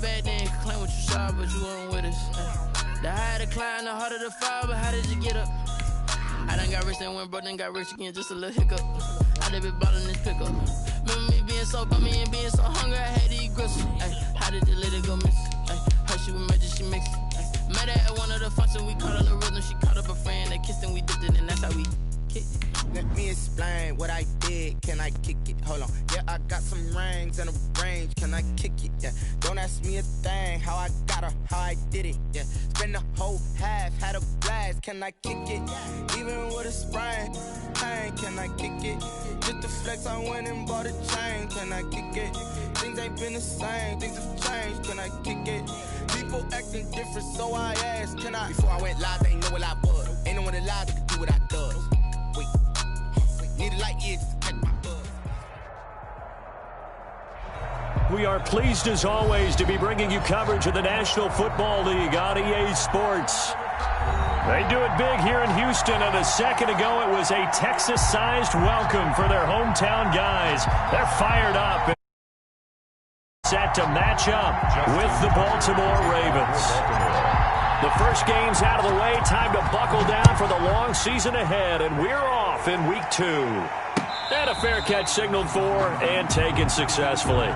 way back then, could claim what you saw, but you weren't with us. The higher the climb, the harder the fall, but how did you get up? I done got rich, then went broke, then got rich again, just a little hiccup. I done been ballin' this pickup. Remember me being so bummy and being so hungry, I had to eat gristle. How did you let it go miss? Her she was magic, she mixed it. Met her at one of the functions, we caught a little rhythm. She caught up a friend, they kissed and we dipped it, and that's how we kicked it. Let me explain what I did. Can I kick it? Hold on. Yeah, I got some rings and a range. Can I kick it? Yeah. Don't ask me a thing. How I got her, how I did it. Yeah. Spend the whole half, had a blast. Can I kick it? Even with a sprain, pain. Can I kick it? Just to flex, I went and bought a chain. Can I kick it? Things ain't been the same. Things have changed. Can I kick it? People acting different, so I asked. Can I? Before I went live, they ain't know what I was. Ain't no one alive that could do what I does. Wait. Need a light year just to catch my buzz. We are pleased as always to be bringing you coverage of the National Football League on EA Sports. They do it big here in Houston, and a second ago it was a Texas-sized welcome for their hometown guys. They're fired up and set to match up with the Baltimore Ravens. The first game's out of the way. Time to buckle down for the long season ahead, and we're off in week 2. And a fair catch signaled for and taken successfully.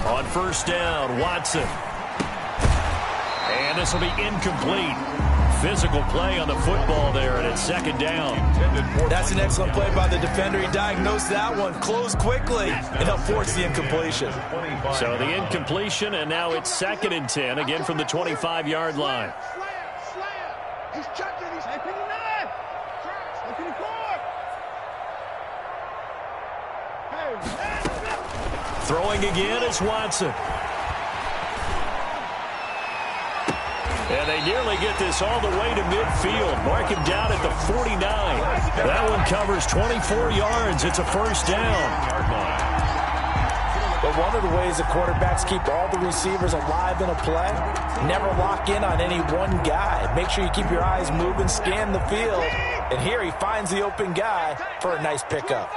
On first down, Watson. And this will be incomplete. Physical play on the football there, and it's second down. That's an excellent play by the defender. He diagnosed that one, closed quickly, and helped force the incompletion. So the incompletion, and now it's 2nd and 10, again from the 25-yard line. He's checking. He's 59. 54. Throwing again is Watson. And they nearly get this all the way to midfield. Mark him down at the 49. That one covers 24 yards. It's a first down. But one of the ways the quarterbacks keep all the receivers alive in a play, never lock in on any one guy. Make sure you keep your eyes moving, scan the field. And here he finds the open guy for a nice pickup.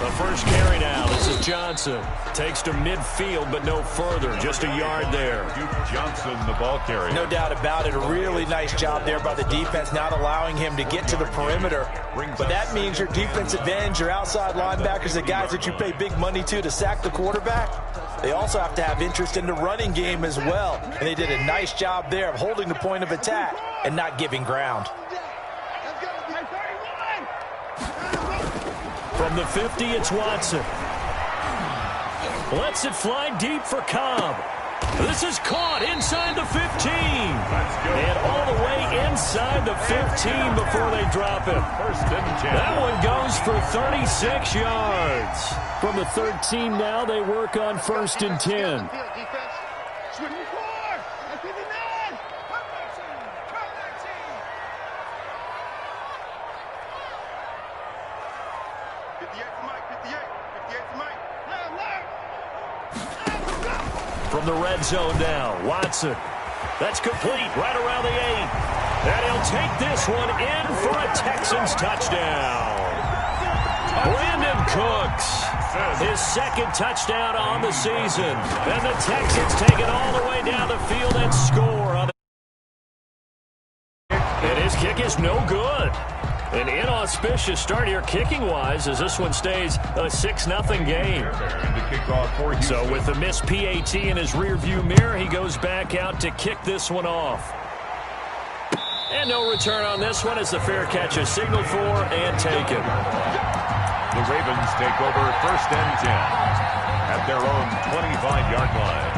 The first carry now. This is Johnson. Takes to midfield, but no further. Just a yard there. Duke Johnson, the ball carrier. No doubt about it. A really nice job there by the defense, not allowing him to get to the perimeter. But that means your defensive ends, your outside linebackers, the guys that you pay big money to sack the quarterback, they also have to have interest in the running game as well. And they did a nice job there of holding the point of attack and not giving ground. From the 50, it's Watson. Lets it fly deep for Cobb. This is caught inside the 15. And all the way inside the 15 before they drop it. That one goes for 36 yards. From the 13 now, they work on 1st and 10. From the red zone now, Watson. That's complete right around the 8. And he'll take this one in for a Texans touchdown. Brandon Cooks, his 2nd touchdown on the season. And the Texans take it all the way down the field and score on the... And his kick is no good. An inauspicious start here kicking-wise as this one stays a 6-0 game. So with the missed PAT in his rearview mirror, he goes back out to kick this one off. And no return on this one as the fair catch is signaled for and taken. The Ravens take over 1st and 10 at their own 25-yard line.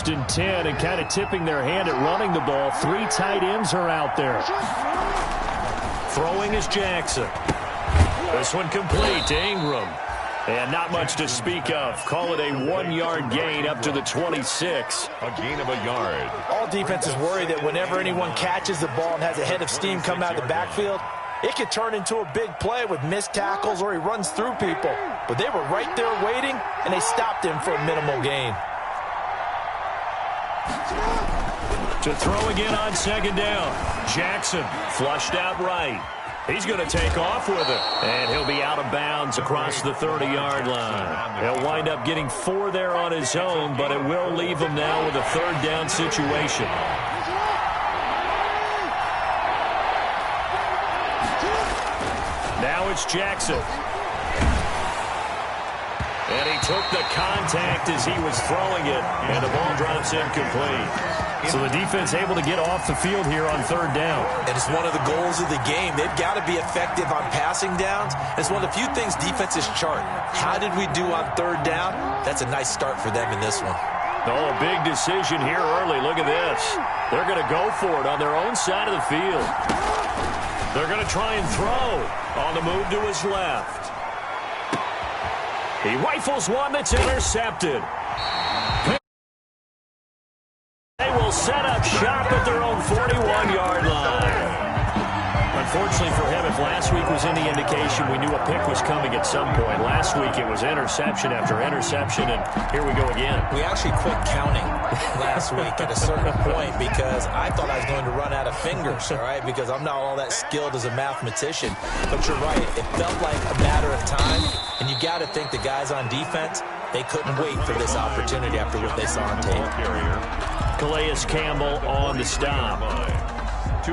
1st and 10 and kind of tipping their hand at running the ball. 3 tight ends are out there. Throwing is Jackson. This one complete to Ingram. And not much to speak of. Call it a 1-yard gain up to the 26. A gain of a yard. All defenses worry that whenever anyone catches the ball and has a head of steam coming out of the backfield, it could turn into a big play with missed tackles or he runs through people. But they were right there waiting, and they stopped him for a minimal gain. To throw again on 2nd down. Jackson flushed out right. He's going to take off with it. And he'll be out of bounds across the 30-yard line. He'll wind up getting 4 there on his own, but it will leave him now with a 3rd down situation. Now it's Jackson. And he took the contact as he was throwing it, and the ball drops incomplete. So the defense able to get off the field here on 3rd down. And it's one of the goals of the game. They've got to be effective on passing downs. It's one of the few things defenses chart. How did we do on 3rd down? That's a nice start for them in this one. Oh, a big decision here early. Look at this. They're going to go for it on their own side of the field. They're going to try and throw on the move to his left. He rifles one that's intercepted. They will set up shop at their own 41-yard line. Unfortunately for him, if last week was any indication, we knew a pick was coming at some point. Last week it was interception after interception, and here we go again. We actually quit counting last week at a certain point because I thought I was going to run out of fingers, all right, because I'm not all that skilled as a mathematician. But you're right. It felt like a matter of time, and you got to think the guys on defense, they couldn't wait for this opportunity after what they saw on tape. Calais Campbell on the stop.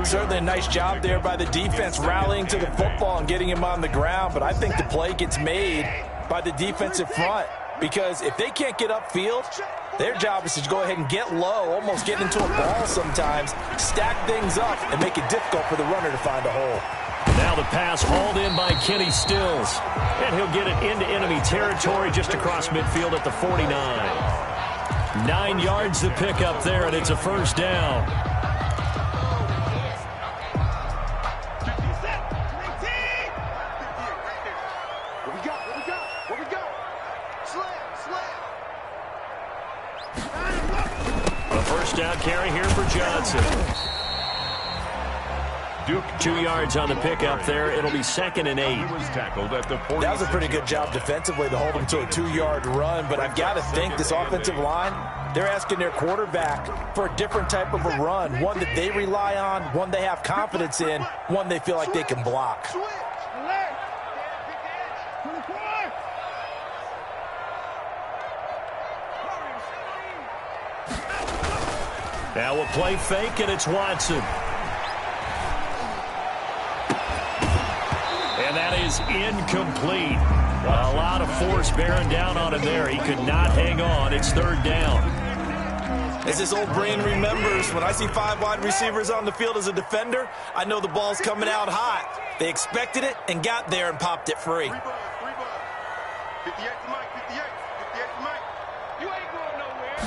Certainly a nice job there by the defense rallying to the football and getting him on the ground, but I think the play gets made by the defensive front because if they can't get upfield, their job is to go ahead and get low, almost get into a ball sometimes, stack things up, and make it difficult for the runner to find a hole. Now the pass hauled in by Kenny Stills, and he'll get it into enemy territory just across midfield at the 49. 9 yards to pick up there, and it's a 1st down. A 1st down carry here for Johnson. 2 yards on the pickup there. It'll be 2nd and 8. That was a pretty good job defensively to hold him to a 2-yard run, but I've got to think this offensive line, they're asking their quarterback for a different type of a run, one that they rely on, one they have confidence in, one they feel like they can block. Now we'll play fake, and it's Watson. And that is incomplete. A lot of force bearing down on him there. He could not hang on. It's 3rd down. As this old brain remembers, when I see 5 wide receivers on the field as a defender, I know the ball's coming out hot. They expected it and got there and popped it free. 58 to Mike, 58 to Mike. You ain't going nowhere.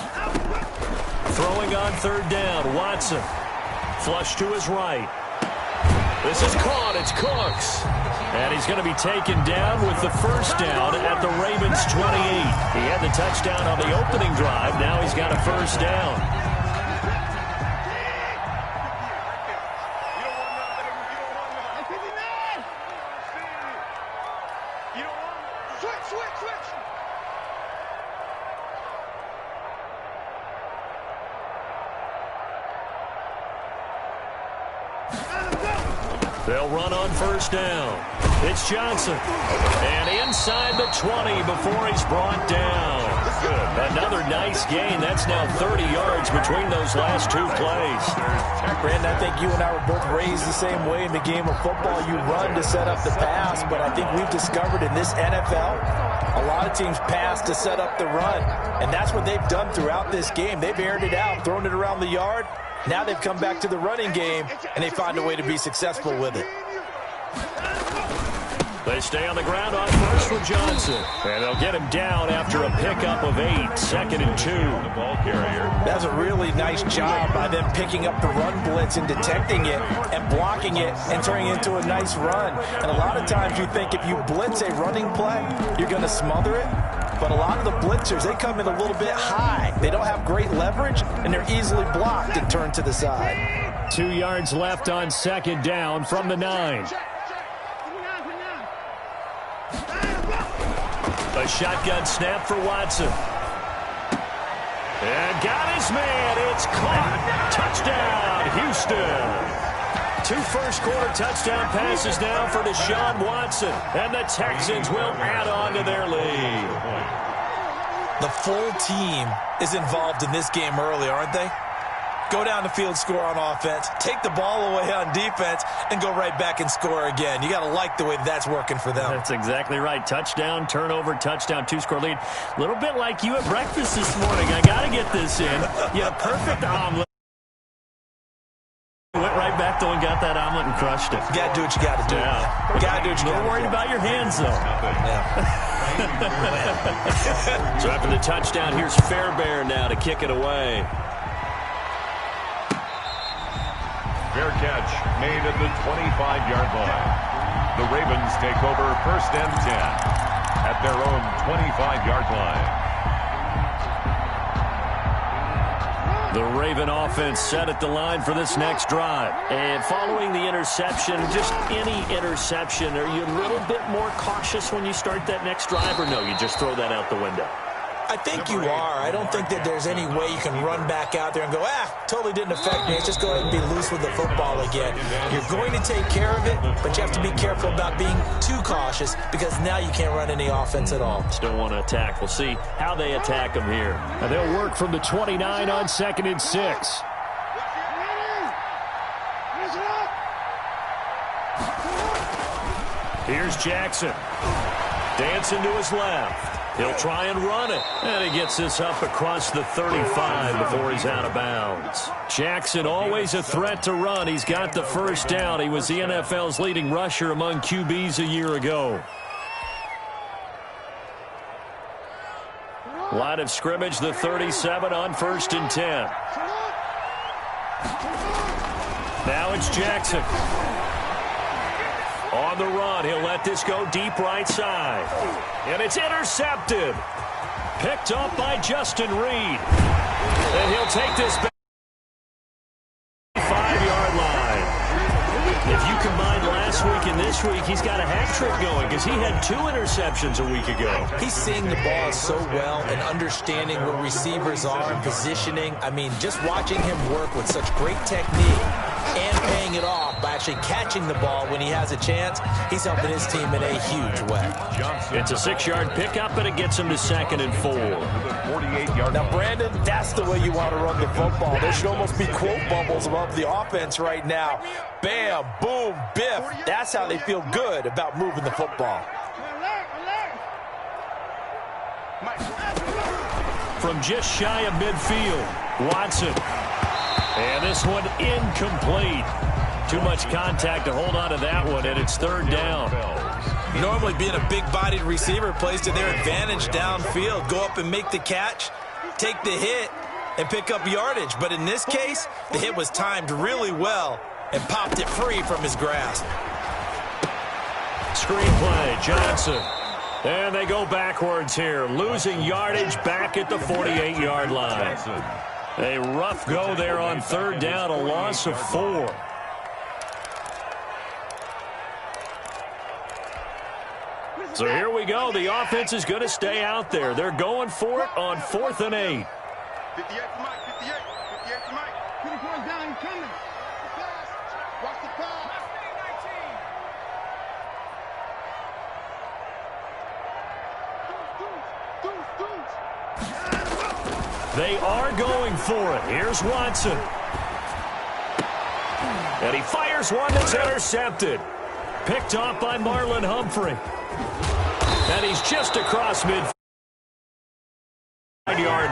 Throwing on 3rd down, Watson. Flush to his right. This is caught. It's Cooks. And he's going to be taken down with the 1st down at the Ravens 28. He had the touchdown on the opening drive. Now he's got a 1st down. They'll run on 1st down. It's Johnson. And inside the 20 before he's brought down. Another nice gain. That's now 30 yards between those last 2 plays. Brandon, I think you and I were both raised the same way in the game of football. You run to set up the pass, but I think we've discovered in this NFL, a lot of teams pass to set up the run. And that's what they've done throughout this game. They've aired it out, thrown it around the yard. Now they've come back to the running game, and they find a way to be successful with it. They stay on the ground on first with Johnson. And they'll get him down after a pickup of 8, 2nd and 2. The ball carrier. That's a really nice job by them picking up the run blitz and detecting it and blocking it and turning it into a nice run. And a lot of times you think if you blitz a running play, you're going to smother it. But a lot of the blitzers, they come in a little bit high. They don't have great leverage, and they're easily blocked and turned to the side. 2 yards left on 2nd down from the 9. A shotgun snap for Watson. And got his man. It's caught. Touchdown, Houston. 2 first-quarter touchdown passes now for Deshaun Watson. And the Texans will add on to their lead. The full team is involved in this game early, aren't they? Go down the field, score on offense, take the ball away on defense, and go right back and score again. You got to like the way that's working for them. That's exactly right. Touchdown, turnover, touchdown, 2-score lead. A little bit like you at breakfast this morning. I got to get this in. You had a perfect omelet. Went right back though and got that omelet and crushed it. You got to do what you got to do. Yeah. You got to do what you got to do. Don't worry about your hands, though. Yeah. So after the touchdown, here's Fairbairn now to kick it away. Fair catch made at the 25-yard line. The Ravens take over 1st and 10 at their own 25-yard line. The Raven offense set at the line for this next drive. And following the interception, just any interception, are you a little bit more cautious when you start that next drive, or no, you just throw that out the window? I think you are. I don't think that there's any way you can run back out there and go, totally didn't affect me. Let's just go ahead and be loose with the football again. You're going to take care of it, but you have to be careful about being too cautious because now you can't run any offense at all. Still want to attack. We'll see how they attack them here. And they'll work from the 29 on 2nd and 6. Here's Jackson. Dancing to his left. He'll try and run it. And he gets this up across the 35 before he's out of bounds. Jackson always a threat to run. He's got the first down. He was the NFL's leading rusher among QBs a year ago. Line of scrimmage, the 37 on 1st and 10. Now it's Jackson. On the run, he'll let this go deep right side. And it's intercepted. Picked up by Justin Reed. And he'll take this back. 5-yard line. If you combine last week and this week, he's got a hat trick going because he had 2 interceptions a week ago. He's seeing the ball so well and understanding where receivers are and positioning. I mean, just watching him work with such great technique and paying it off by actually catching the ball when he has a chance, he's helping his team in a huge way. It's a 6-yard pickup, and it gets him to 2nd and 4. Now, Brandon, that's the way you want to run the football. There should almost be quote bubbles above the offense right now. Bam, boom, biff. That's how they feel good about moving the football. From just shy of midfield, Watson. And this one incomplete. Too much contact to hold on to that one, and it's 3rd down. Normally being a big-bodied receiver plays to their advantage downfield. Go up and make the catch, take the hit, and pick up yardage. But in this case, the hit was timed really well and popped it free from his grasp. Screenplay, Johnson. And they go backwards here, losing yardage back at the 48-yard line. A rough go there on 3rd down, a loss of 4. So here we go. The offense is going to stay out there. They're going for it on 4th and 8. 58 to Mike, 58 to Mike. 24 down, he's coming. Watch the pass. They are going for it. Here's Watson. And he fires one that's intercepted. Picked off by Marlon Humphrey. And he's just across mid-yard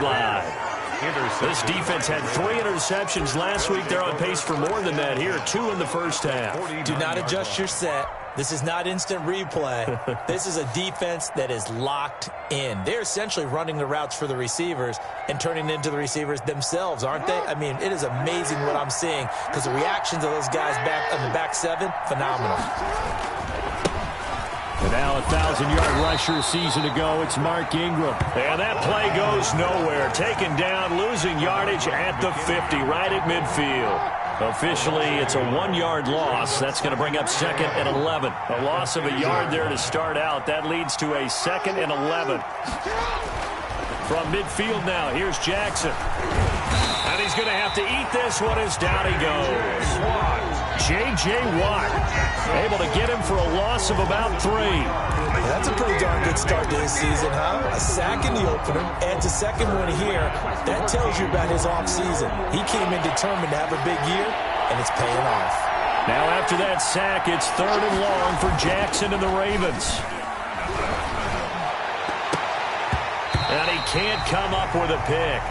line. interception. This defense had 3 interceptions last week. They're on pace for more than that here. 2 in the first half. Do not adjust your set. This is not instant replay. This is a defense that is locked in. They're essentially running the routes for the receivers and turning into the receivers themselves, aren't they? I mean, it is amazing what I'm seeing because the reactions of those guys back on the back 7, phenomenal. And now a 1,000-yard rusher season ago. It's Mark Ingram. And that play goes nowhere. Taken down, losing yardage at the 50, right at midfield. Officially, it's a 1-yard loss. That's going to bring up 2nd and 11. A loss of a yard there to start out. That leads to a 2nd and 11. From midfield now, here's Jackson. And he's going to have to eat this one as down he goes. J.J. Watt able to get him for a loss of about 3. That's a pretty darn good start to his season, huh? A sack in the opener, adds a second one here. That tells you about his offseason. He came in determined to have a big year, and it's paying off. Now after that sack, it's 3rd and long for Jackson and the Ravens. And he can't come up with a pick.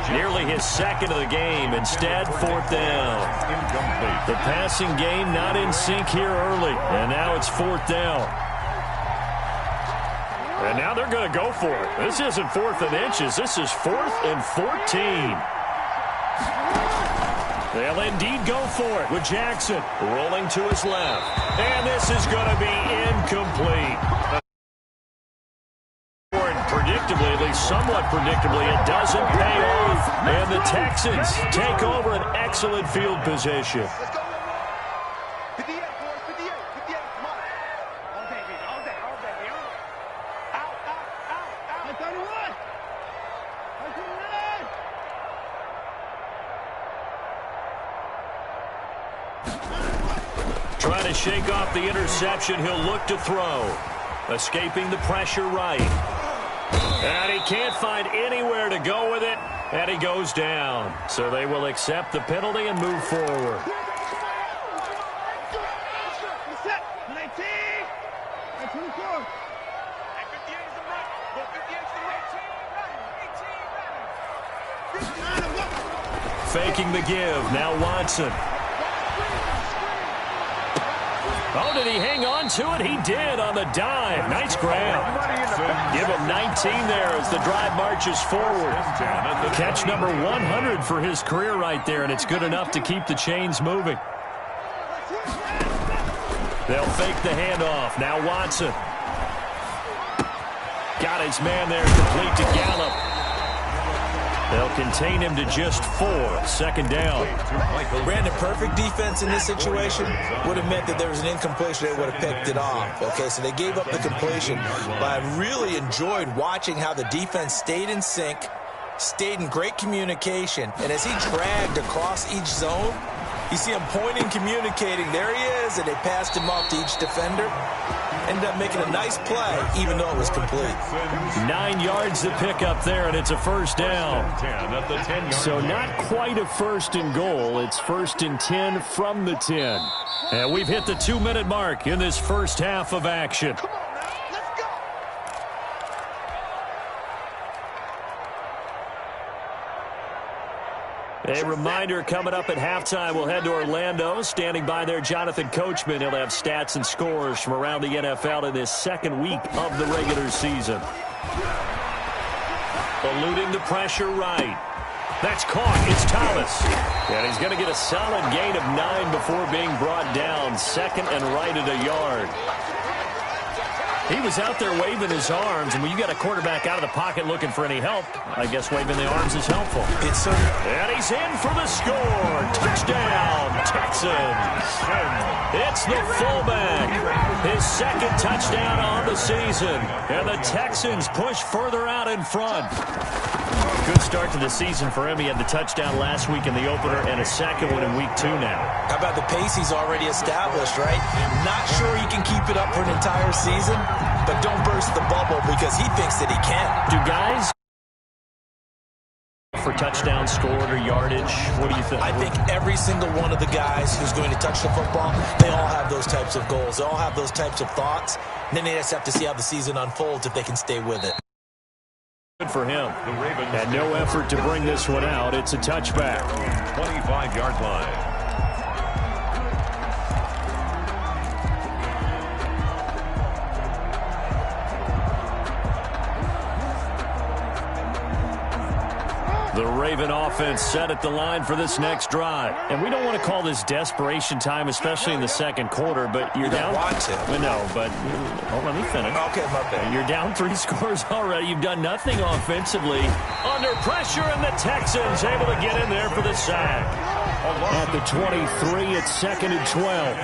Nearly his 2nd of the game. Instead, 4th down. Incomplete. The passing game not in sync here early. And now it's 4th down. And now they're going to go for it. This isn't 4th and inches. This is 4th and 14. They'll indeed go for it with Jackson rolling to his left. And this is going to be incomplete. Predictably, at least somewhat predictably, it doesn't pay off. And the Texans take over an excellent field position. Let's go. 58, boys. 58. 58. Come on. All day, baby. All day. All day, baby. Out, out, out, out. 31. 31. Trying to shake off the interception. He'll look to throw. Escaping the pressure right. And he can't find anywhere to go with it, and he goes down. So they will accept the penalty and move forward. Faking the give. Now Watson. Oh, did he hang on to it? He did on the dive. Nice grab. Give him 19 there as the drive marches forward. Catch number 100 for his career right there, and it's good enough to keep the chains moving. They'll fake the handoff. Now Watson. Got his man there, complete to Gallup. They'll contain him to just 4. 2nd down. Brandon, perfect defense in this situation would have meant that there was an incompletion. They would have picked it off. Okay, so they gave up the completion. But I really enjoyed watching how the defense stayed in sync, stayed in great communication. And as he dragged across each zone, you see him pointing, communicating. There he is, and they passed him off to each defender. Ended up making a nice play, even though it was complete. 9 yards to pick up there, and it's a 1st down. So not quite a 1st and goal. It's 1st and 10 from the 10. And we've hit the 2-minute mark in this first half of action. A reminder coming up at halftime, we'll head to Orlando. Standing by there, Jonathan Coachman. He'll have stats and scores from around the NFL in this 2nd week of the regular season. Eluding the pressure right. That's caught. It's Thomas. And he's going to get a solid gain of 9 before being brought down. 2nd and right at a yard. He was out there waving his arms, and when you got a quarterback out of the pocket looking for any help, I guess waving the arms is helpful. And he's in for the score. Touchdown, Texans. It's the fullback. His 2nd touchdown on the season. And the Texans push further out in front. Good start to the season for him. He had the touchdown last week in the opener and a 2nd one in week 2 now. How about the pace he's already established, right? Not sure he can keep it up for an entire season, but don't burst the bubble because he thinks that he can. Do guys for touchdown scored or yardage? What do you think? I think every single one of the guys who's going to touch the football, they all have those types of goals. They all have those types of thoughts. And then they just have to see how the season unfolds if they can stay with it. for him. And no effort to bring this one out. It's a touchback. 25-yard line. The Raven offense set at the line for this next drive. And we don't want to call this desperation time, especially in the second quarter, but you're down. Want to. No, but let me finish. Okay, my bad. You're down 3 scores already. You've done nothing offensively. Under pressure, and the Texans able to get in there for the sack. At the 23, it's 2nd and 12.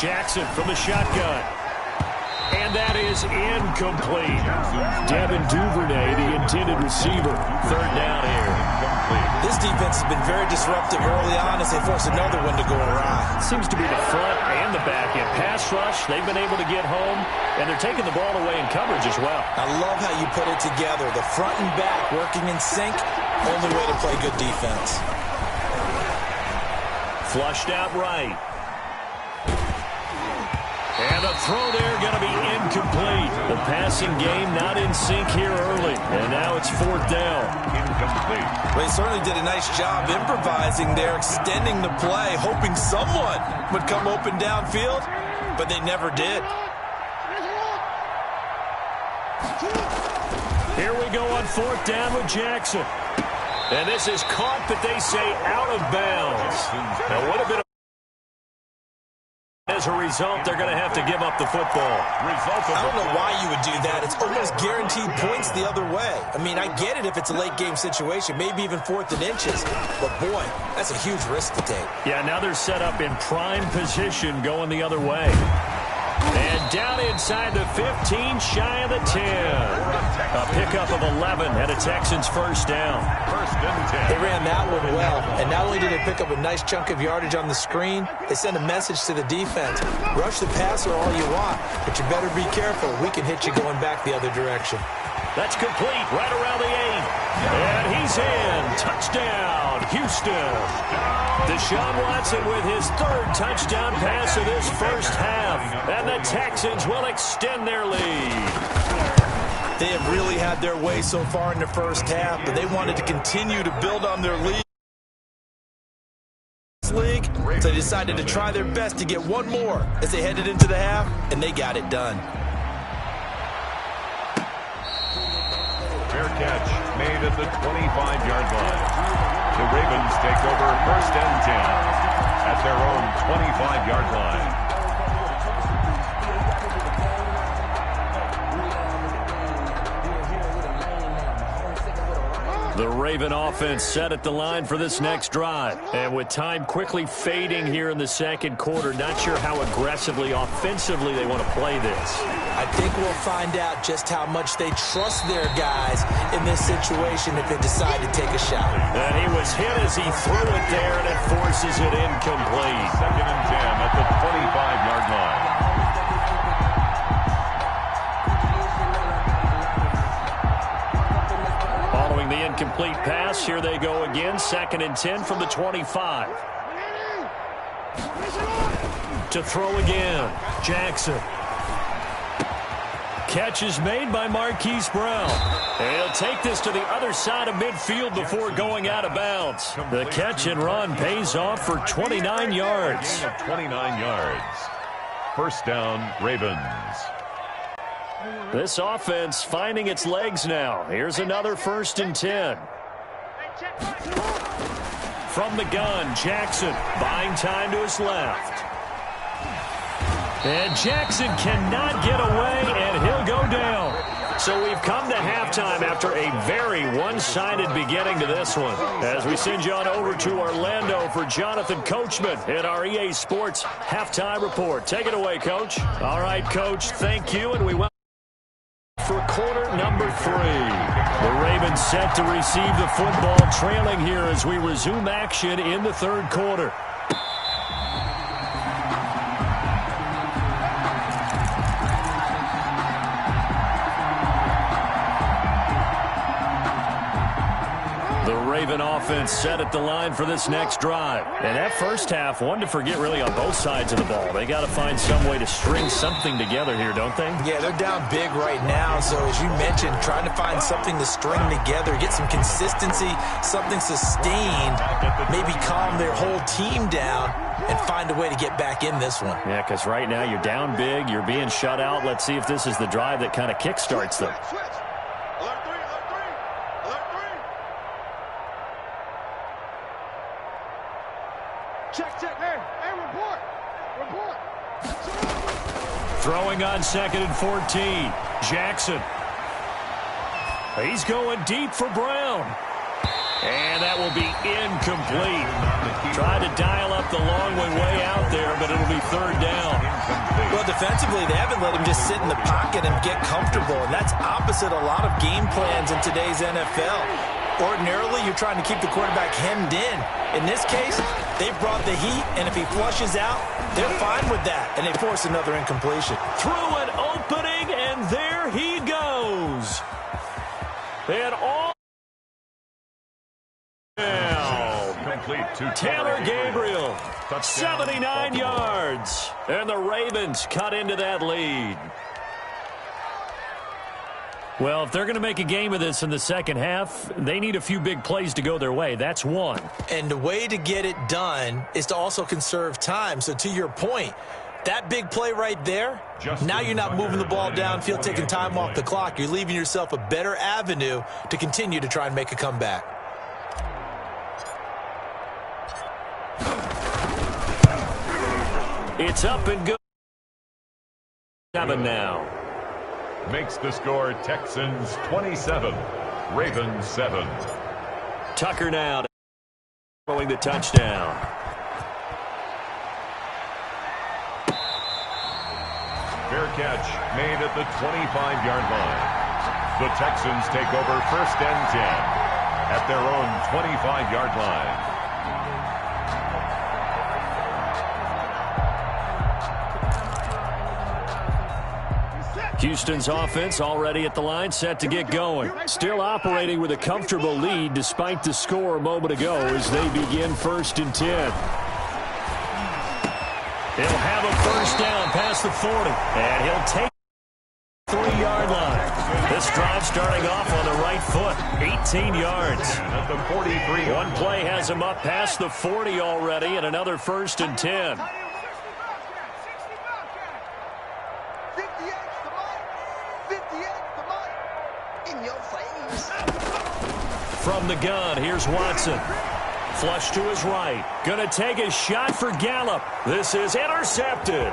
Jackson from the shotgun. And that is incomplete. Devin Duvernay, the intended receiver. 3rd down here. This defense has been very disruptive early on as they force another one to go awry. Seems to be the front and the back end. Pass rush, they've been able to get home, and they're taking the ball away in coverage as well. I love how you put it together. The front and back working in sync. Only way to play good defense. Flushed out right. And the throw there going to be incomplete. The passing game not in sync here early. And now it's 4th down. Incomplete. Well, he certainly did a nice job improvising there, extending the play, hoping someone would come open downfield, but they never did. Here we go on 4th down with Jackson. And this is caught, but they say out of bounds. Now, what a bit of... As a result, they're going to have to give up the football. I don't know why you would do that. It's almost guaranteed points the other way. I mean, I get it if it's a late game situation, maybe even 4th and inches. But, boy, that's a huge risk to take. Yeah, now they're set up in prime position going the other way. And down inside the 15, shy of the 10. A pickup of 11 and a Texans 1st down. 1st and 10. They ran that one well, and not only did they pick up a nice chunk of yardage on the screen, they sent a message to the defense. Rush the passer all you want, but you better be careful. We can hit you going back the other direction. That's complete right around the 8. And he's in. Touchdown, Houston. Deshaun Watson with his 3rd touchdown pass of this first half. And the Texans will extend their lead. They have really had their way so far in the first half, but they wanted to continue to build on their lead. So they decided to try their best to get one more as they headed into the half, and they got it done. Fair catch made at the 25-yard line. The Ravens take over 1st and 10 at their own 25-yard line. The Raven offense set at the line for this next drive. And with time quickly fading here in the second quarter, not sure how aggressively, offensively they want to play this. I think we'll find out just how much they trust their guys in this situation if they decide to take a shot. And he was hit as he threw it there, and it forces it incomplete. 2nd and 10 at the 25-yard line. Following the incomplete pass, here they go again. 2nd and 10 from the 25. To throw again, Jackson. Catch is made by Marquise Brown. And he'll take this to the other side of midfield before going out of bounds. The catch and run pays off for 29 yards. 29 yards. 1st down, Ravens. This offense finding its legs now. Here's another 1st and 10. From the gun, Jackson buying time to his left. And Jackson cannot get away, and he'll go down. So we've come to halftime after a very one-sided beginning to this one. As we send you on over to Orlando for Jonathan Coachman in our EA Sports Halftime Report. Take it away, Coach. All right, Coach, thank you, and we welcome for quarter number 3. The Ravens set to receive the football, trailing here as we resume action in the 3rd quarter. Raven offense set at the line for this next drive. And that first half, one to forget really on both sides of the ball. They got to find some way to string something together here, don't they? Yeah, they're down big right now. So as you mentioned, trying to find something to string together, get some consistency, something sustained, maybe calm their whole team down and find a way to get back in this one. Yeah, because right now you're down big, you're being shut out. Let's see if this is the drive that kind of kickstarts them. Alert three. Check. Hey, report. Throwing on 2nd and 14. Jackson. He's going deep for Brown. And that will be incomplete. Tried to dial up the long way out there, but it'll be 3rd down. Well, defensively, they haven't let him just sit in the pocket and get comfortable, and that's opposite a lot of game plans in today's NFL. Ordinarily, you're trying to keep the quarterback hemmed in. In this case, they brought the heat, and if he flushes out, they're fine with that, and they force another incompletion. Through an opening, and there he goes. And all Complete to Taylor Gabriel, 79 yards. And the Ravens cut into that lead. Well, if they're going to make a game of this in the second half, they need a few big plays to go their way. That's one. And the way to get it done is to also conserve time. So to your point, that big play right there, now you're not moving the ball downfield, taking time off the clock. You're leaving yourself a better avenue to continue to try and make a comeback. It's up and good. 7 now. makes the score Texans 27, Ravens 7. Tucker now throwing the touchdown. Fair catch made at the 25-yard line. The Texans take over 1st and 10 at their own 25-yard line. Houston's offense already at the line, set to get going. Still operating with a comfortable lead despite the score a moment ago as they begin 1st and 10. He'll have a first down past the 40, and he'll take the 3-yard line. This drive starting off on the right foot, 18 yards. At the 43. One play has him up past the 40 already, and another 1st and 10. From the gun, here's Watson. Flush to his right. Gonna take a shot for Gallup. This is intercepted.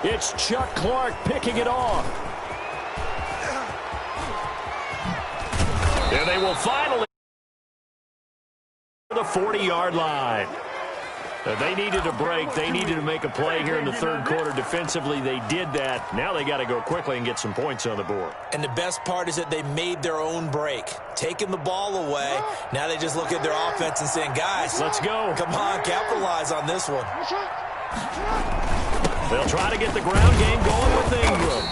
It's Chuck Clark picking it off. And they will finally the 40-yard line. They needed a break. They needed to make a play here in the 3rd quarter. Defensively, they did that. Now they got to go quickly and get some points on the board. And the best part is that they made their own break. Taking the ball away. Now they just look at their offense and saying, guys, let's go. Come on, capitalize on this one. They'll try to get the ground game going with Ingram.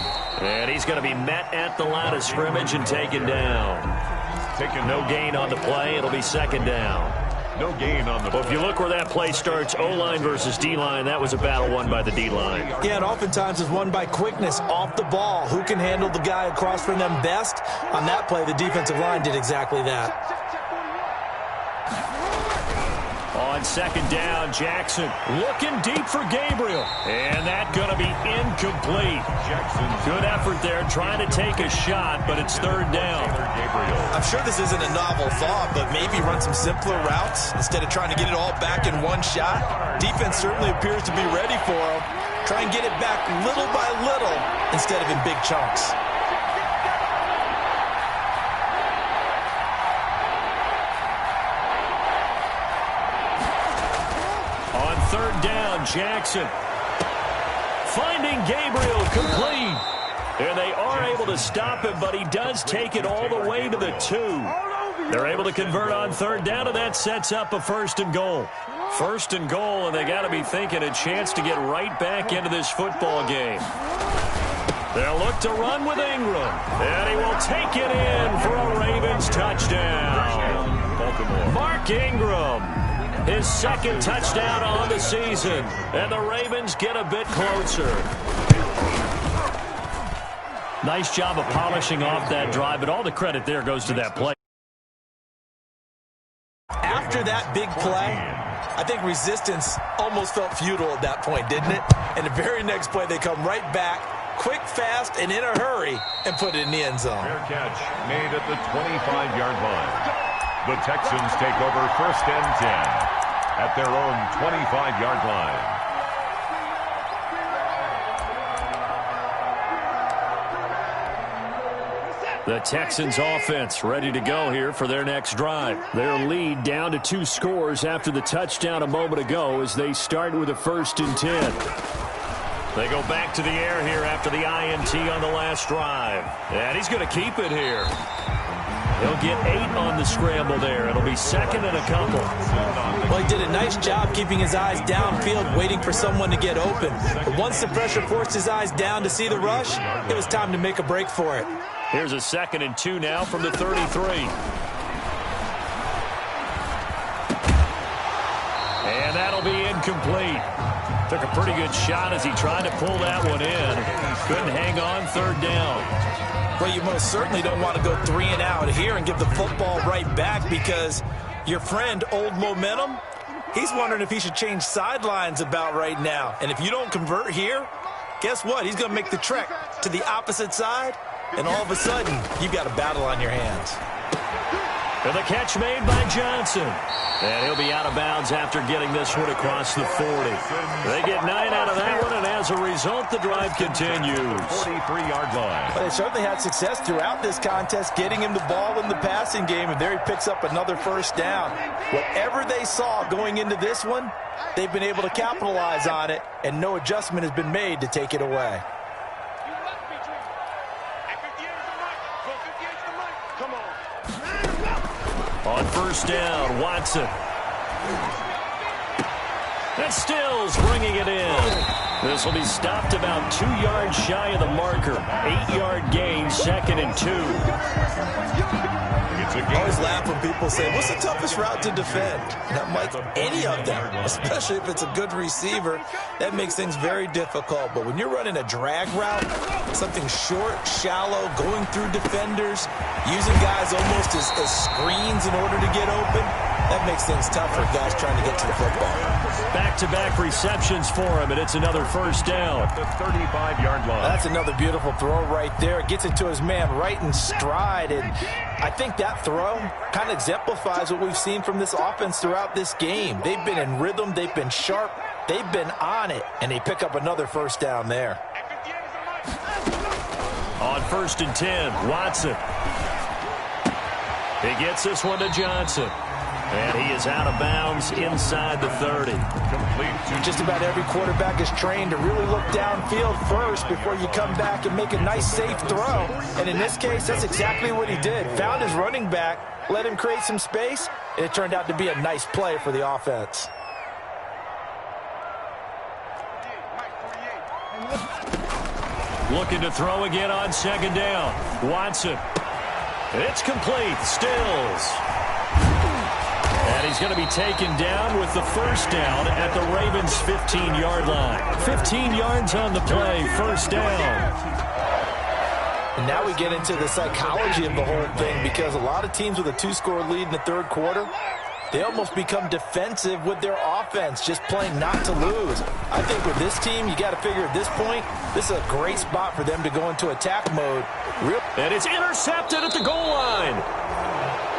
And he's going to be met at the line of scrimmage and taken down. No gain on the play. It'll be 2nd down. No gain on the Well, if you look where that play starts, O-line versus D-line, that was a battle won by the D-line. Yeah, and oftentimes it's won by quickness off the ball. Who can handle the guy across from them best? On that play, the defensive line did exactly that. On 2nd down, Jackson looking deep for Gabriel. And that going to be incomplete. Good effort there trying to take a shot, but it's 3rd down. I'm sure this isn't a novel thought, but maybe run some simpler routes instead of trying to get it all back in one shot. Defense certainly appears to be ready for him. Try and get it back little by little instead of in big chunks. On 3rd down, Jackson finding Gabriel complete. And they are able to stop him, but he does take it all the way to the 2. They're able to convert on 3rd down, and that sets up a 1st and goal. 1st and goal, and they got to be thinking a chance to get right back into this football game. They'll look to run with Ingram, and he will take it in for a Ravens touchdown. Baltimore Mark Ingram, his second touchdown on the season. And the Ravens get a bit closer. Nice job of polishing off that drive, but all the credit there goes to that play. After that big play, I think resistance almost felt futile at that point, didn't it? And the very next play, they come right back, quick, fast, and in a hurry, and put it in the end zone. Fair catch made at the 25-yard line. The Texans take over 1st and 10 at their own 25-yard line. The Texans offense ready to go here for their next drive. Their lead down to 2 scores after the touchdown a moment ago as they start with a 1st and 10. They go back to the air here after the INT on the last drive. And he's going to keep it here. He'll get 8 on the scramble there. It'll be 2nd and a couple. Well, he did a nice job keeping his eyes downfield, waiting for someone to get open. But once the pressure forced his eyes down to see the rush, it was time to make a break for it. Here's a 2nd and 2 now from the 33. And that'll be incomplete. Took a pretty good shot as he tried to pull that one in. Couldn't hang on 3rd down. Well, you most certainly don't want to go 3 and out here and give the football right back because your friend, Old Momentum, he's wondering if he should change sidelines about right now. And if you don't convert here, guess what? He's going to make the trek to the opposite side. And all of a sudden, you've got a battle on your hands. And the catch made by Johnson. And he'll be out of bounds after getting this one across the 40. They get 9 out of that one, and as a result, the drive continues. 43-yard line. But they certainly had success throughout this contest, getting him the ball in the passing game, and there he picks up another 1st down. Whatever they saw going into this one, they've been able to capitalize on it, and no adjustment has been made to take it away. On 1st down, Watson. And Stills bringing it in. This will be stopped about 2 yards shy of the marker. 8-yard gain, 2nd and 2. I always laugh when people say, what's the toughest route to defend? And I'm like, any of them, especially if it's a good receiver, that makes things very difficult. But when you're running a drag route, something short, shallow, going through defenders, using guys almost as screens in order to get open, that makes things tough for guys trying to get to the football. Back-to-back receptions for him, and it's another 1st down. At the 35-yard line. That's another beautiful throw right there. Gets it to his man right in stride, and I think that throw kind of exemplifies what we've seen from this offense throughout this game. They've been in rhythm, they've been sharp, they've been on it, and they pick up another 1st down there. On 1st and 10, Watson. He gets this one to Johnson. And he is out of bounds inside the 30. Just about every quarterback is trained to really look downfield first before you come back and make a nice, safe throw. And in this case, that's exactly what he did. Found his running back, let him create some space, and it turned out to be a nice play for the offense. Looking to throw again on 2nd down. Watson. It's complete. Stills. And he's going to be taken down with the 1st down at the Ravens' 15-yard line. 15 yards on the play, 1st down. And now we get into the psychology of the whole thing because a lot of teams with a 2-score lead in the 3rd quarter, they almost become defensive with their offense, just playing not to lose. I think with this team, you got to figure at this point, this is a great spot for them to go into attack mode. And it's intercepted at the goal line.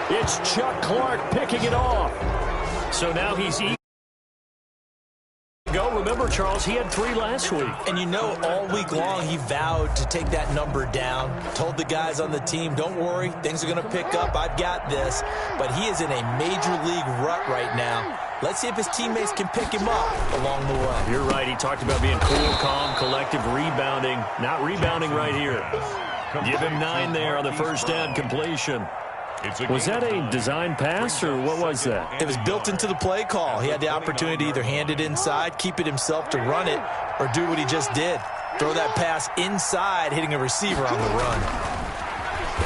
It's Chuck Clark picking it off. So now he's go. Remember, Charles, he had 3 last week. And you know, all week long, he vowed to take that number down. Told the guys on the team, don't worry, things are going to pick up. I've got this. But he is in a major league rut right now. Let's see if his teammates can pick him up along the way. You're right. He talked about being cool, calm, collective, rebounding. Not rebounding right here. Give him 9 there on the 1st down completion. Was that a design pass, or what was that? It was built into the play call. He had the opportunity to either hand it inside, keep it himself to run it, or do what he just did. Throw that pass inside, hitting a receiver on the run.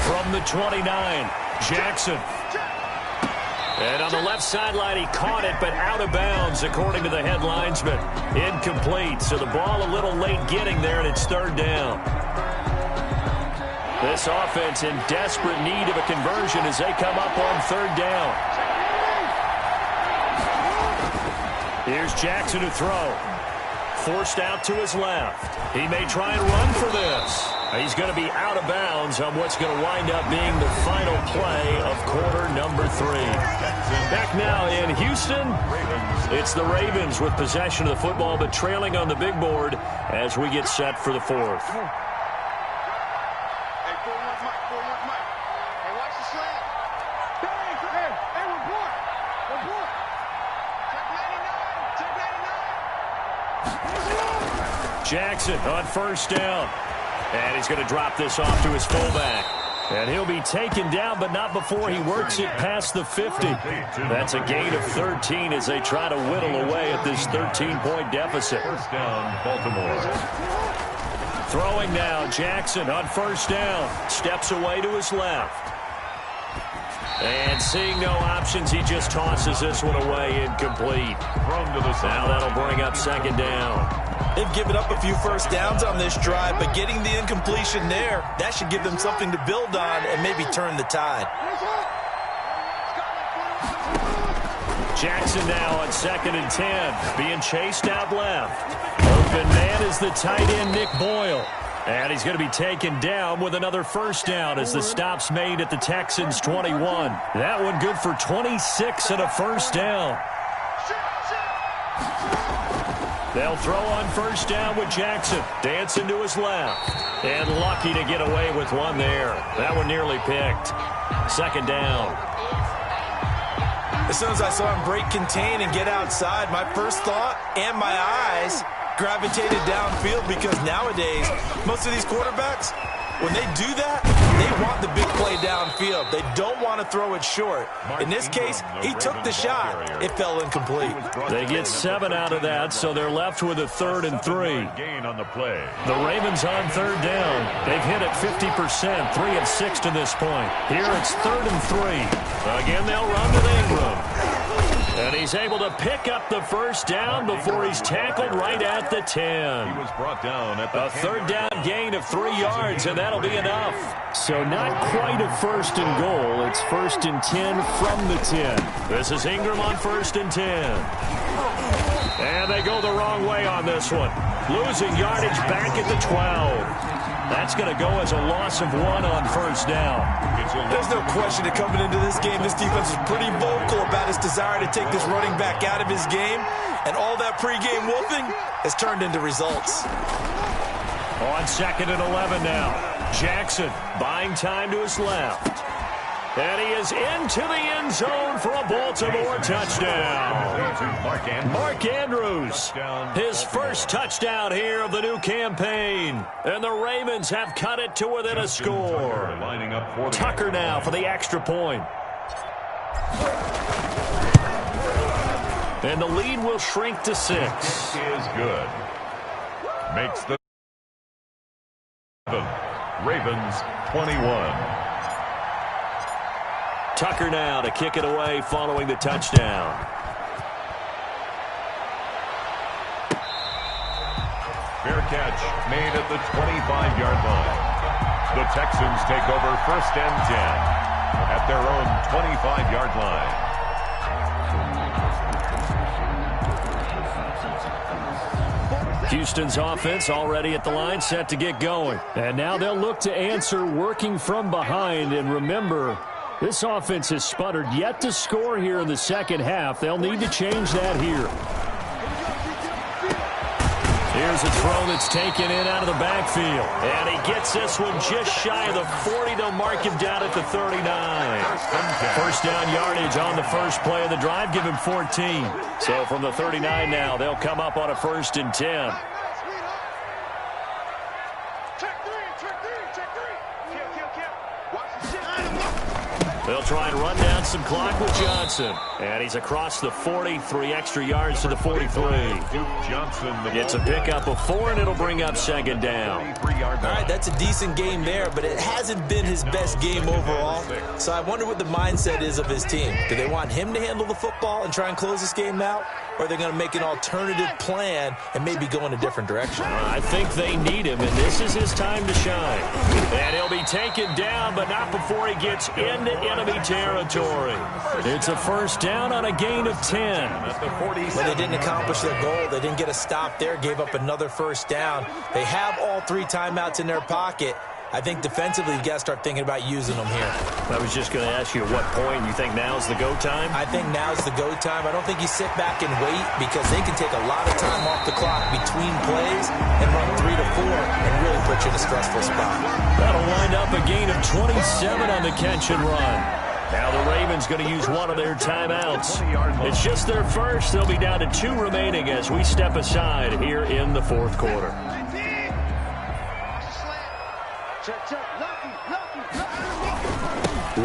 From the 29, Jackson. And on the left sideline, he caught it, but out of bounds, according to the head linesman. Incomplete, so the ball a little late getting there, and it's third down. This offense in desperate need of a conversion as they come up on third down. Here's Jackson to throw. Forced out to his left. He may try and run for this. He's going to be out of bounds on what's going to wind up being the final play of quarter number 3. Back now in Houston, it's the Ravens with possession of the football, but trailing on the big board as we get set for the fourth. Jackson on first down. And he's going to drop this off to his fullback. And he'll be taken down, but not before he works it past the 50. That's a gain of 13 as they try to whittle away at this 13-point deficit. First down, Baltimore. Throwing now, Jackson on first down. Steps away to his left. And seeing no options, he just tosses this one away incomplete. Now that'll bring up second down. They've given up a few first downs on this drive, but getting the incompletion there, that should give them something to build on and maybe turn the tide. Jackson now on 2nd and 10, being chased out left. Open man is the tight end, Nick Boyle. And he's going to be taken down with another first down as the stop's made at the Texans' 21. That one good for 26 and a first down. They'll throw on first down with Jackson. Dancing to his left. And lucky to get away with one there. That one nearly picked. Second down. As soon as I saw him break contain and get outside, my first thought and my eyes gravitated downfield, because nowadays, most of these quarterbacks, when they do that, they want the big play downfield. They don't want to throw it short. In this case, he took the shot. It fell incomplete. They get 7 out of that, so they're left with a 3rd and 3. Gain on the play. The Ravens on third down. They've hit it 50%, 3 of 6 to this point. Here it's 3rd and 3. Again, they'll run with Ingram. And he's able to pick up the first down before he's tackled right at the 10. He was brought down at the A third down gain of 3 yards, and that'll be enough. So not quite a 1st and goal. It's 1st and 10 from the 10. This is Ingram on 1st and 10. And they go the wrong way on this one. Losing yardage back at the 12. That's going to go as a loss of 1 on first down. There's no question that coming into this game, this defense is pretty vocal about its desire to take this running back out of his game. And all that pregame wolfing has turned into results. On 2nd and 11 now. Jackson buying time to his left. And he is into the end zone for a Baltimore touchdown. Mark Andrews, his first touchdown here of the new campaign. And the Ravens have cut it to within a score. Tucker now for the extra point. And the lead will shrink to 6. Is good. Makes the Ravens 21. Tucker now to kick it away following the touchdown. Fair catch made at the 25-yard line. The Texans take over 1st and 10 at their own 25-yard line. Houston's offense already at the line, set to get going. And now they'll look to answer working from behind. And remember, this offense has sputtered yet to score here in the second half. They'll need to change that here. Here's a throw that's taken in out of the backfield. And he gets this one just shy of the 40. They'll mark him down at the 39. First down yardage on the first play of the drive. Give him 14. So from the 39 now, they'll come up on a 1st and 10. They'll try and run down some clock with Johnson. And he's across the 40, 3 extra yards to the 43. It's a pickup of 4, and it'll bring up second down. All right, that's a decent game there, but it hasn't been his best game overall. So I wonder what the mindset is of his team. Do they want him to handle the football and try and close this game out? Or are they going to make an alternative plan and maybe go in a different direction? I think they need him, and this is his time to shine. And he'll be taken down, but not before he gets into enemy territory. It's a first down on a gain of 10. Well, they didn't accomplish their goal. They didn't get a stop there, gave up another first down. They have all 3 timeouts in their pocket. I think defensively you've got to start thinking about using them here. I was just going to ask you at what point you think now's the go time? I think now's the go time. I don't think you sit back and wait because they can take a lot of time off the clock between plays and run 3 to 4 and really put you in a stressful spot. That'll wind up a gain of 27 on the catch and run. Now the Ravens going to use one of their timeouts. It's just their first. They'll be down to 2 remaining as we step aside here in the 4th quarter.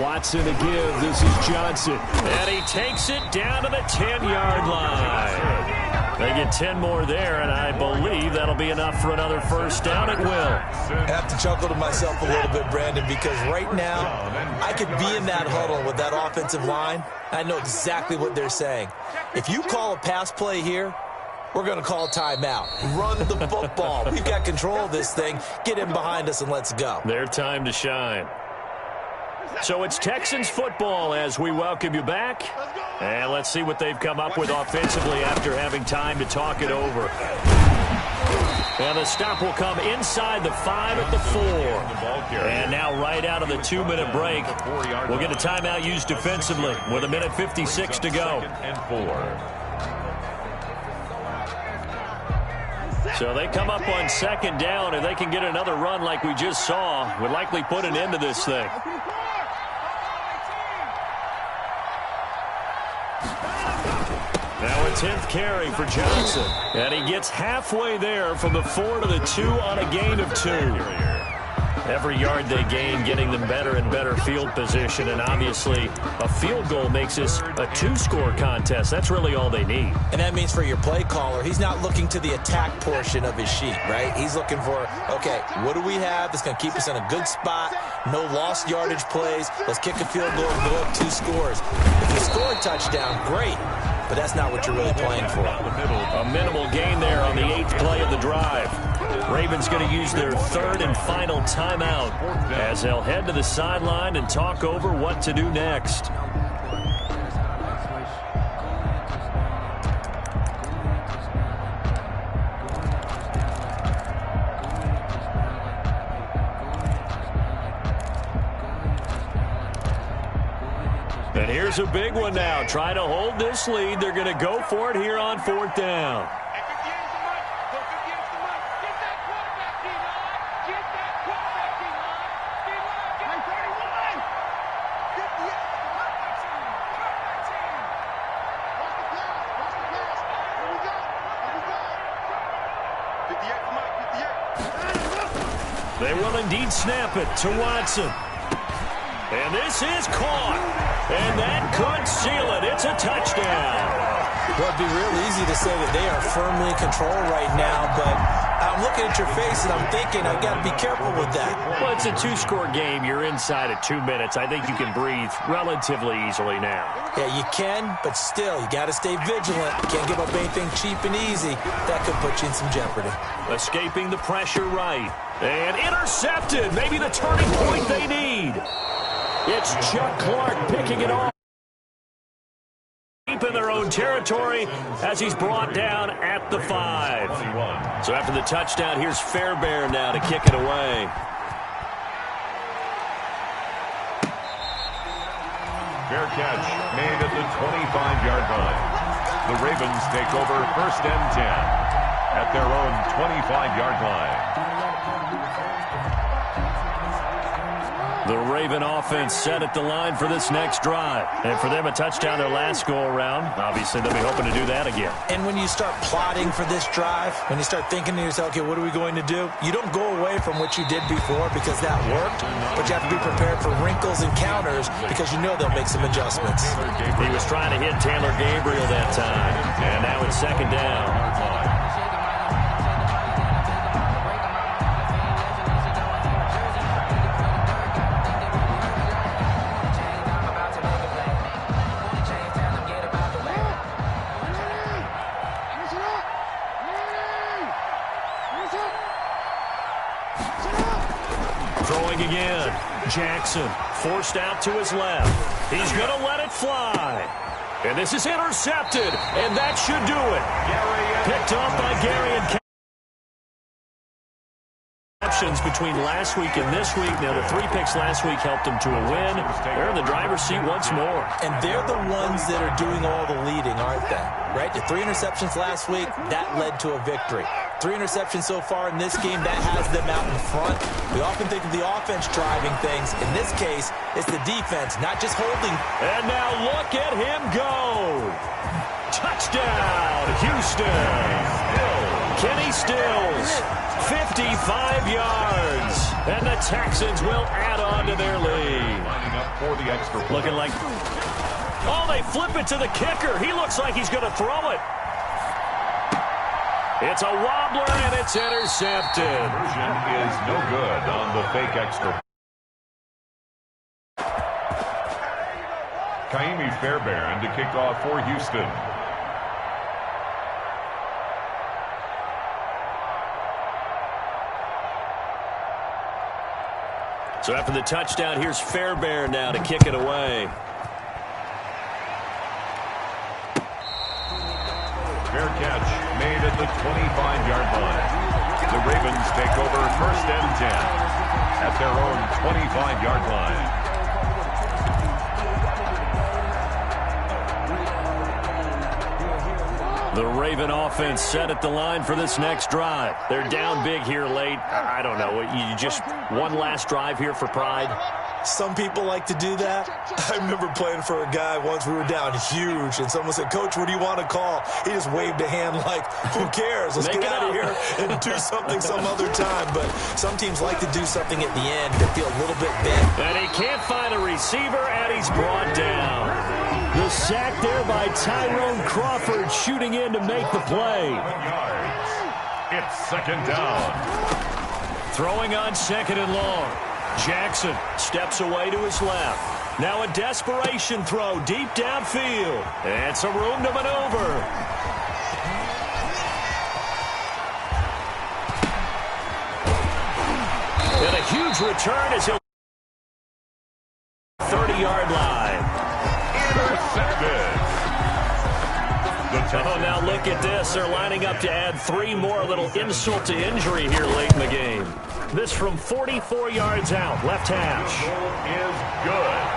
Watson to give. This is Johnson. And he takes it down to the 10-yard line. They get 10 more there, and I believe that'll be enough for another first down. It will. I have to chuckle to myself a little bit, Brandon, because right now I could be in that huddle with that offensive line. I know exactly what they're saying. If you call a pass play here, we're going to call a timeout. Run the football. We've got control of this thing. Get in behind us and let's go. Their time to shine. So it's Texans football as we welcome you back. And let's see what they've come up with offensively after having time to talk it over. And the stop will come inside the 5 at the 4. And now right out of the 2-minute break, we'll get a timeout used defensively with 1:56 to go. So they come up on second down, and they can get another run like we just saw. Would likely put an end to this thing. Now a 10th carry for Johnson. And he gets halfway there from the 4 to the 2 on a gain of 2. Every yard they gain, getting them better and better field position. And obviously, a field goal makes this a 2-score contest. That's really all they need. And that means for your play caller, he's not looking to the attack portion of his sheet, right? He's looking for, okay, what do we have that's going to keep us in a good spot? No lost yardage plays. Let's kick a field goal and go up 2 scores. If you score a touchdown, great. But that's not what you're really playing for. A minimal gain there on the 8th play of the drive. Ravens going to use their 3rd and final timeout as they'll head to the sideline and talk over what to do next. And here's a big one now. Trying to hold this lead. They're going to go for it here on 4th down. They will indeed snap it to Watson. And this is caught. And that could seal it. It's a touchdown. Well, it'd be real easy to say that they are firmly in control right now, but I'm looking at your face and I'm thinking I've got to be careful with that. Well, it's a 2-score game. You're inside at 2 minutes. I think you can breathe relatively easily now. Yeah, you can, but still, you got to stay vigilant. You can't give up anything cheap and easy. That could put you in some jeopardy. Escaping the pressure right. And intercepted. Maybe the turning point they need. It's Chuck Clark picking it off. Deep in their own territory as he's brought down at the 5. So after the touchdown, here's Fairbairn now to kick it away. Fair catch made at the 25-yard line. The Ravens take over 1st and 10 at their own 25-yard line. The Raven offense set at the line for this next drive. And for them, a touchdown their last go-around. Obviously, they'll be hoping to do that again. And when you start plotting for this drive, when you start thinking to yourself, okay, what are we going to do? You don't go away from what you did before because that worked, but you have to be prepared for wrinkles and counters because you know they'll make some adjustments. He was trying to hit Taylor Gabriel that time. And now it's second down. Throwing again. Jackson forced out to his left. He's going to let it fly. And this is intercepted. And that should do it. Picked off by Gary and between last week and this week. Now, the 3 picks last week helped them to a win. They're in the driver's seat once more. And they're the ones that are doing all the leading, aren't they? Right? The 3 interceptions last week, that led to a victory. 3 interceptions so far in this game, that has them out in front. We often think of the offense driving things. In this case, it's the defense, not just holding. And now look at him go. Touchdown, Houston. Kenny Stills, 55 yards. And the Texans will add on to their lead. Lining up for the extra point. Looking like, oh, they flip it to the kicker. He looks like he's going to throw it. It's a wobbler, and it's intercepted. Conversion is no good on the fake extra. Kaimi Fairbairn to kick off for Houston. So after the touchdown, here's Fairbairn now to kick it away. Fair catch made at the 25-yard line. The Ravens take over 1st and 10 at their own 25-yard line. The Raven offense set at the line for this next drive. They're down big here late. I don't know. You just one last drive here for pride? Some people like to do that. I remember playing for a guy once. We were down huge, and someone said, "Coach, what do you want to call?" He just waved a hand like, who cares? Let's get out of here and do something some other time. But some teams like to do something at the end to feel a little bit big. And he can't find a receiver, and he's brought down. The sack there by Tyrone Crawford, shooting in to make the play. It's second down. Throwing on 2nd and long. Jackson steps away to his left. Now a desperation throw deep downfield. And some room to maneuver. And a huge return as he'll 30-yard line. Intercepted. Oh, now look at this. They're lining up to add 3 more. A little insult to injury here late in the game. This from 44 yards out, left hash. Is good.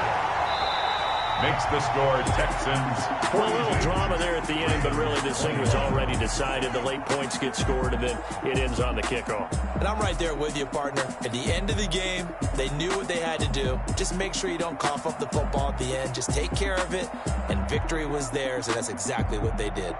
Makes the score Texans. Well, a little drama there at the end, but really this thing was already decided. The late points get scored, and then it ends on the kickoff. And I'm right there with you, partner. At the end of the game, they knew what they had to do. Just make sure you don't cough up the football at the end. Just take care of it, and victory was theirs, and that's exactly what they did.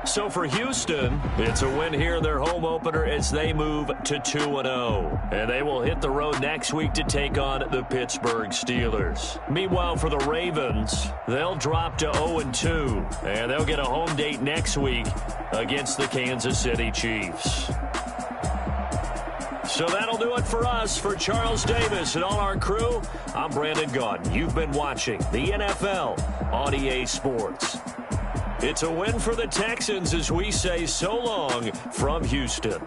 So for Houston, it's a win here in their home opener as they move to 2-0. And they will hit the road next week to take on the Pittsburgh Steelers. Meanwhile, for the Ravens, they'll drop to 0-2. And they'll get a home date next week against the Kansas City Chiefs. So that'll do it for us. For Charles Davis and all our crew, I'm Brandon Gaudin. You've been watching the NFL on EA Sports. It's a win for the Texans as we say so long from Houston.